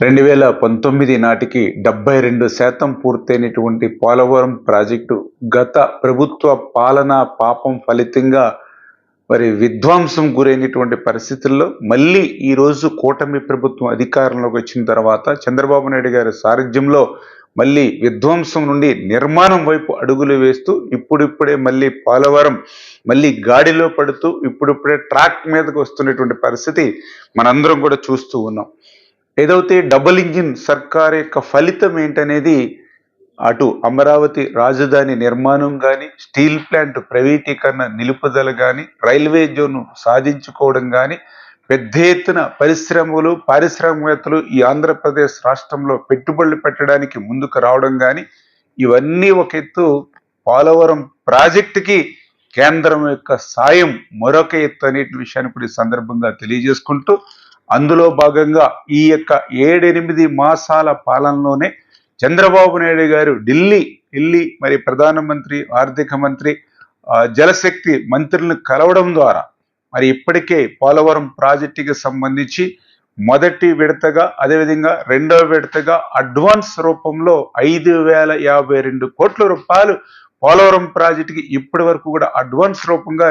2019 నాటికి 72% పూర్తయినటువంటి పోలవరం ప్రాజెక్టు గత ప్రభుత్వ పాలనా పాపం ఫలితంగా విధ్వంసం గురైనటువంటి పరిస్థితుల్లో మళ్ళీ ఈరోజు కూటమి ప్రభుత్వం అధికారంలోకి వచ్చిన తర్వాత చంద్రబాబు నాయుడు గారి సారథ్యంలో మళ్ళీ విధ్వంసం నుండి నిర్మాణం వైపు అడుగులు వేస్తూ ఇప్పుడిప్పుడే మళ్ళీ పోలవరం మళ్ళీ గాడిలో పడుతూ ఇప్పుడిప్పుడే ట్రాక్ మీదకి వస్తున్నటువంటి పరిస్థితి మనందరం కూడా చూస్తూ ఉన్నాం. ఏదైతే డబుల్ ఇంజిన్ సర్కార్ యొక్క ఫలితం ఏంటనేది అటు అమరావతి రాజధాని నిర్మాణం కానీ, స్టీల్ ప్లాంట్ ప్రైవేటీకరణ నిలుపుదల కానీ, రైల్వే జోన్ సాధించుకోవడం కానీ, పెద్ద ఎత్తున పరిశ్రమలు పారిశ్రామికవేత్తలు ఈ ఆంధ్రప్రదేశ్ రాష్ట్రంలో పెట్టుబడులు పెట్టడానికి ముందుకు రావడం కానీ, ఇవన్నీ ఒక ఎత్తు. పోలవరం ప్రాజెక్టుకి కేంద్రం యొక్క సాయం మరొక ఎత్తు అనే విషయాన్ని కూడా ఈ సందర్భంగా తెలియజేసుకుంటూ, అందులో భాగంగా ఈ యొక్క 7-8 మాసాల పాలనలోనే చంద్రబాబు నాయుడు గారు ఢిల్లీ ప్రధానమంత్రి, ఆర్థిక మంత్రి, జలశక్తి మంత్రులను కలవడం ద్వారా ఇప్పటికే పోలవరం ప్రాజెక్టుకి సంబంధించి మొదటి విడతగా, అదేవిధంగా రెండవ విడతగా అడ్వాన్స్ రూపంలో 5,052 కోట్ల రూపాయలు పోలవరం ప్రాజెక్టుకి ఇప్పటి వరకు కూడా అడ్వాన్స్ రూపంగా